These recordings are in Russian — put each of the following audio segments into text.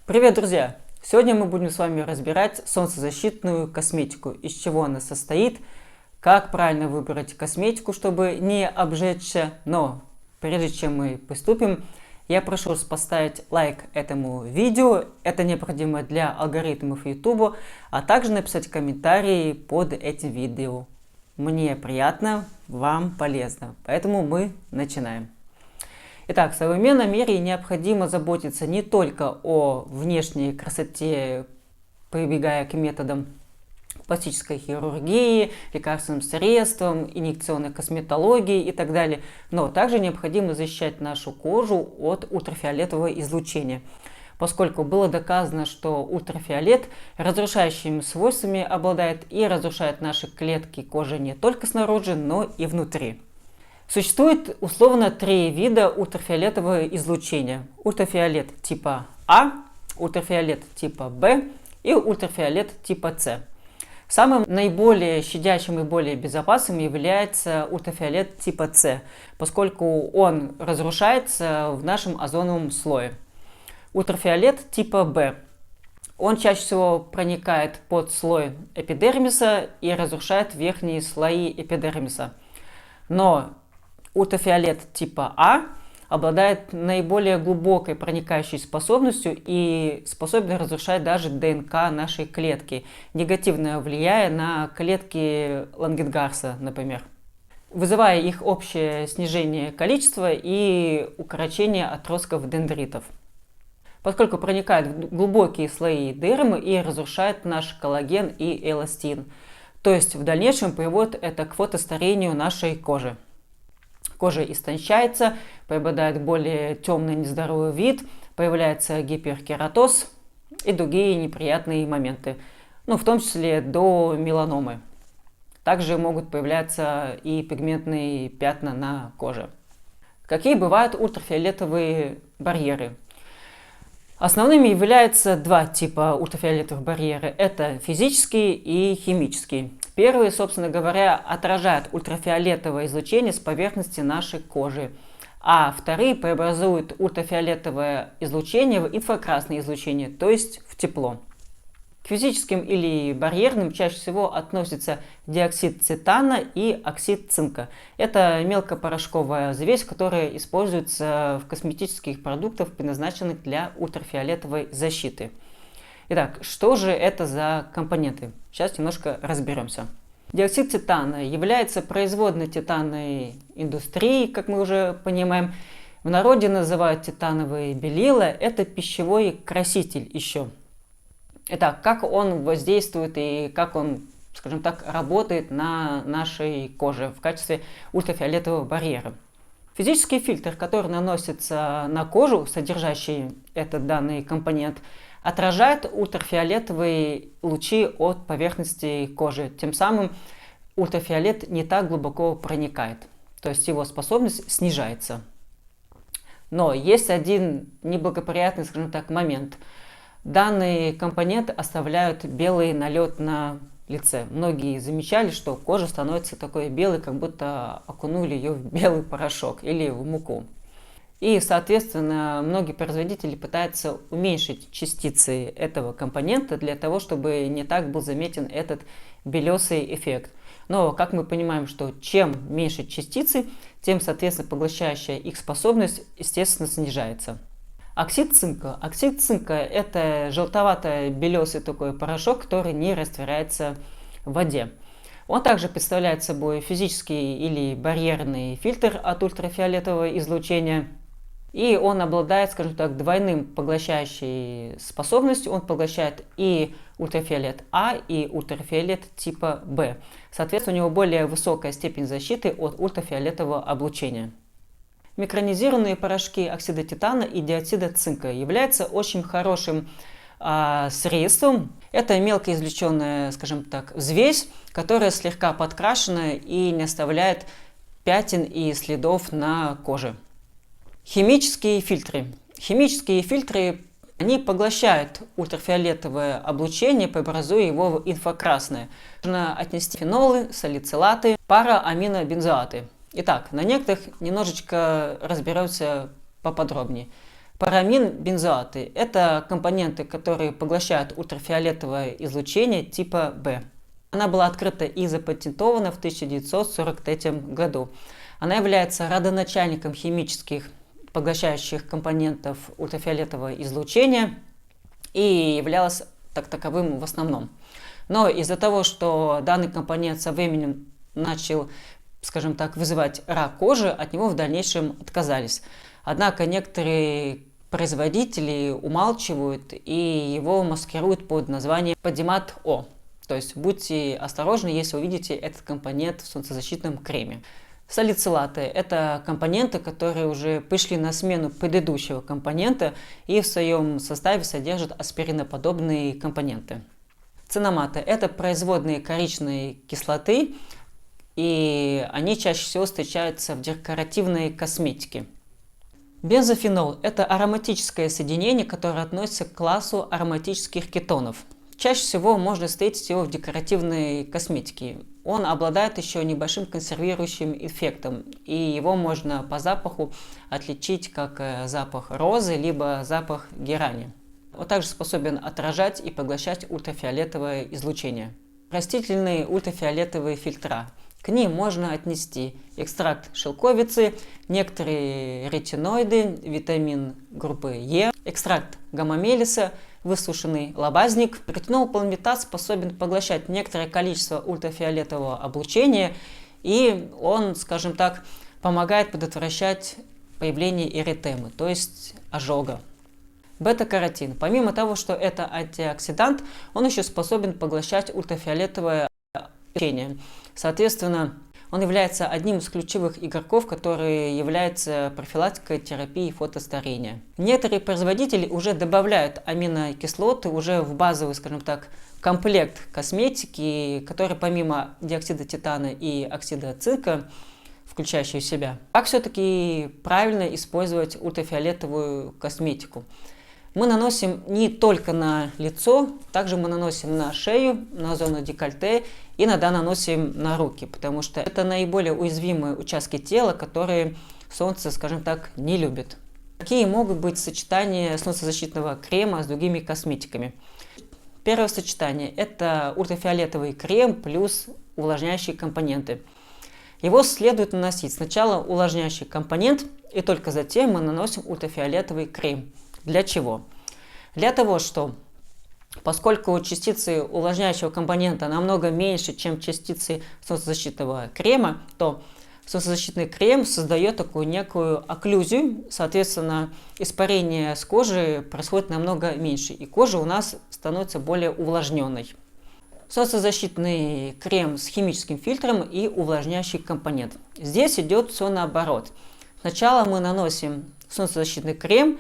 Привет, друзья! Сегодня мы будем с вами разбирать солнцезащитную косметику, из чего она состоит, как правильно выбрать косметику, чтобы не обжечься. Но прежде чем мы приступим, я прошу вас поставить лайк этому видео, это необходимо для алгоритмов YouTube, а также написать комментарии под этим видео. Мне приятно, вам полезно, поэтому мы начинаем. Итак, в современном мире необходимо заботиться не только о внешней красоте, прибегая к методам пластической хирургии, лекарственным средствам, инъекционной косметологии и так далее, но также необходимо защищать нашу кожу от ультрафиолетового излучения, поскольку было доказано, что ультрафиолет разрушающими свойствами обладает и разрушает наши клетки кожи не только снаружи, но и внутри. Существует условно три вида ультрафиолетового излучения. Ультрафиолет типа А, ультрафиолет типа Б и ультрафиолет типа С. Самым наиболее щадящим и более безопасным является ультрафиолет типа С, поскольку он разрушается в нашем озоновом слое. Ультрафиолет типа Б. Он чаще всего проникает под слой эпидермиса и разрушает верхние слои эпидермиса. Но ультрафиолет типа А обладает наиболее глубокой проникающей способностью и способен разрушать даже ДНК нашей клетки, негативно влияя на клетки Лангенгарса, например, вызывая их общее снижение количества и укорочение отростков дендритов, поскольку проникает в глубокие слои дермы и разрушает наш коллаген и эластин. То есть в дальнейшем приводит это к фотостарению нашей кожи. Кожа истончается, приобретает более темный нездоровый вид, появляется гиперкератоз и другие неприятные моменты, в том числе до меланомы. Также могут появляться и пигментные пятна на коже. Какие бывают ультрафиолетовые барьеры? Основными являются два типа ультрафиолетовых барьеров. Это физический и химический. Первые, собственно говоря, отражают ультрафиолетовое излучение с поверхности нашей кожи, а вторые преобразуют ультрафиолетовое излучение в инфракрасное излучение, то есть в тепло. К физическим или барьерным чаще всего относятся диоксид цетана и оксид цинка. Это мелкопорошковая взвесь, которая используется в косметических продуктах, предназначенных для ультрафиолетовой защиты. Итак, что же это за компоненты? Сейчас немножко разберемся. Диоксид титана является производной титановой индустрии, как мы уже понимаем. В народе называют титановые белила. Это пищевой краситель еще. Итак, как он воздействует и как он, скажем так, работает на нашей коже в качестве ультрафиолетового барьера. Физический фильтр, который наносится на кожу, содержащий этот данный компонент, отражает ультрафиолетовые лучи от поверхности кожи. Тем самым ультрафиолет не так глубоко проникает, то есть его способность снижается. Но есть один неблагоприятный, скажем так, момент. Данные компоненты оставляют белый налет на лице. Многие замечали, что кожа становится такой белой, как будто окунули ее в белый порошок или в муку. И, соответственно, многие производители пытаются уменьшить частицы этого компонента для того, чтобы не так был заметен этот белесый эффект. Но, как мы понимаем, что чем меньше частицы, тем, соответственно, поглощающая их способность, естественно, снижается. Оксид цинка. Оксид цинка – это желтовато-белесый такой порошок, который не растворяется в воде. Он также представляет собой физический или барьерный фильтр от ультрафиолетового излучения. И он обладает, скажем так, двойным поглощающей способностью. Он поглощает и ультрафиолет А, и ультрафиолет типа Б. Соответственно, у него более высокая степень защиты от ультрафиолетового облучения. Микронизированные порошки оксида титана и диоксида цинка являются очень хорошим средством. Это мелко извлеченная, скажем так, взвесь, которая слегка подкрашена и не оставляет пятен и следов на коже. Химические фильтры. Химические фильтры, они поглощают ультрафиолетовое облучение, преобразуя его в инфракрасное. Можно отнести фенолы, салицилаты, парааминобензоаты. Итак, на некоторых немножечко разберемся поподробнее. Парамин-бензоаты – это компоненты, которые поглощают ультрафиолетовое излучение типа В. Она была открыта и запатентована в 1943 году. Она является родоначальником химических поглощающих компонентов ультрафиолетового излучения и являлась таковым в основном. Но из-за того, что данный компонент со временем начал, скажем так, вызывать рак кожи, от него в дальнейшем отказались. Однако некоторые производители умалчивают и его маскируют под названием Падимат-О. То есть будьте осторожны, если увидите этот компонент в солнцезащитном креме. Салицилаты – это компоненты, которые уже пришли на смену предыдущего компонента и в своем составе содержат аспириноподобные компоненты. Цинаматы – это производные коричной кислоты, и они чаще всего встречаются в декоративной косметике. Бензофенол – это ароматическое соединение, которое относится к классу ароматических кетонов. Чаще всего можно встретить его в декоративной косметике. Он обладает еще небольшим консервирующим эффектом, и его можно по запаху отличить как запах розы, либо запах герани. Он также способен отражать и поглощать ультрафиолетовое излучение. Растительные ультрафиолетовые фильтра. К ним можно отнести экстракт шелковицы, некоторые ретиноиды, витамин группы Е, экстракт гамма-мелиса, высушенный лобазник. Ретинол-палмитаз способен поглощать некоторое количество ультрафиолетового облучения, и он, скажем так, помогает предотвращать появление эритемы, то есть ожога. Бета-каротин. Помимо того, что это антиоксидант, он еще способен поглощать ультрафиолетовое излучение. Соответственно, он является одним из ключевых игроков, который является профилактикой терапии фотостарения. Некоторые производители уже добавляют аминокислоты уже в базовый, скажем так, комплект косметики, который помимо диоксида титана и оксида цинка, включающий в себя. Как все-таки правильно использовать ультрафиолетовую косметику? Мы наносим не только на лицо, также мы наносим на шею, на зону декольте, иногда наносим на руки, потому что это наиболее уязвимые участки тела, которые солнце, скажем так, не любит. Какие могут быть сочетания солнцезащитного крема с другими косметиками? Первое сочетание – это ультрафиолетовый крем плюс увлажняющие компоненты. Его следует наносить сначала увлажняющий компонент, и только затем мы наносим ультрафиолетовый крем. Для чего? Для того, что поскольку частицы увлажняющего компонента намного меньше, чем частицы солнцезащитного крема, то солнцезащитный крем создает такую некую окклюзию, соответственно, испарение с кожи происходит намного меньше, и кожа у нас становится более увлажненной. Солнцезащитный крем с химическим фильтром и увлажняющий компонент. Здесь идет все наоборот. Сначала мы наносим солнцезащитный крем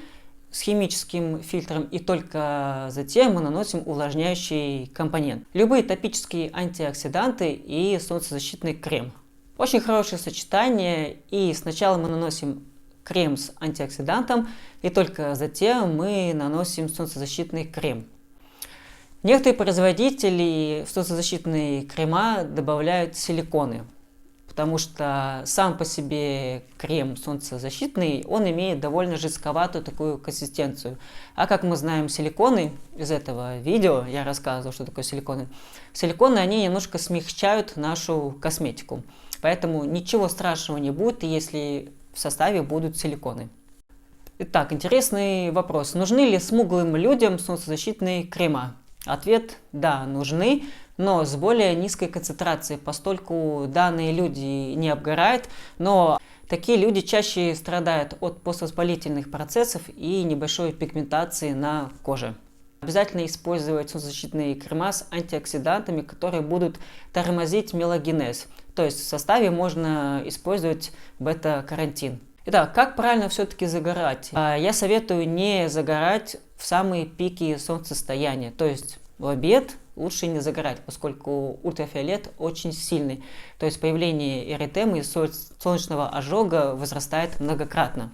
с химическим фильтром, и только затем мы наносим увлажняющий компонент. Любые топические антиоксиданты и солнцезащитный крем. Очень хорошее сочетание, и сначала мы наносим крем с антиоксидантом, и только затем мы наносим солнцезащитный крем. Некоторые производители в солнцезащитные крема добавляют силиконы, потому что сам по себе крем солнцезащитный, он имеет довольно жестковатую такую консистенцию. А как мы знаем, силиконы, из этого видео я рассказывал, что такое силиконы. Силиконы, они немножко смягчают нашу косметику. Поэтому ничего страшного не будет, если в составе будут силиконы. Итак, интересный вопрос. Нужны ли смуглым людям солнцезащитные крема? Ответ – да, нужны, но с более низкой концентрацией, поскольку данные люди не обгорают, но такие люди чаще страдают от поствоспалительных процессов и небольшой пигментации на коже. Обязательно использовать солнцезащитные крема с антиоксидантами, которые будут тормозить меланогенез. То есть в составе можно использовать бета-каротин. Итак, как правильно все-таки загорать? Я советую не загорать в самые пики солнцестояния, то есть в обед лучше не загорать, поскольку ультрафиолет очень сильный, то есть появление эритемы и солнечного ожога возрастает многократно.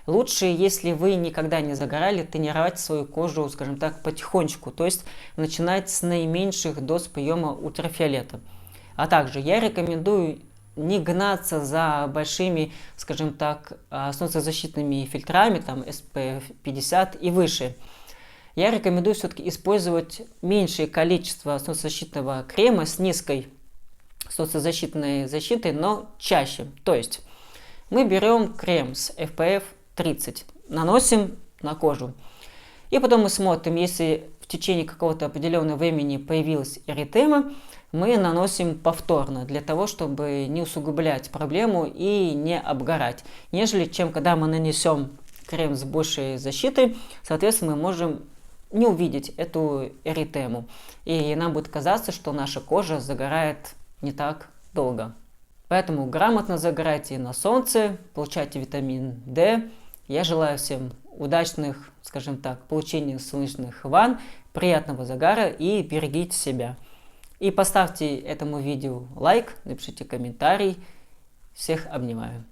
Лучше, если вы никогда не загорали, тренировать свою кожу, скажем так, потихонечку, то есть начинать с наименьших доз приема ультрафиолета. А также я рекомендую не гнаться за большими, скажем так, солнцезащитными фильтрами, там SPF 50 и выше. Я рекомендую все-таки использовать меньшее количество солнцезащитного крема с низкой солнцезащитной защитой, но чаще. То есть мы берем крем с SPF 30, наносим на кожу. И потом мы смотрим, если в течение какого-то определенного времени появилась эритема, мы наносим повторно, для того, чтобы не усугублять проблему и не обгорать. Нежели чем когда мы нанесем крем с большей защитой, соответственно, мы можем не увидеть эту эритему. И нам будет казаться, что наша кожа загорает не так долго. Поэтому грамотно загорайте на солнце, получайте витамин D. Я желаю всем удачных, скажем так, получения солнечных ванн, приятного загара и берегите себя. И поставьте этому видео лайк, напишите комментарий. Всех обнимаю.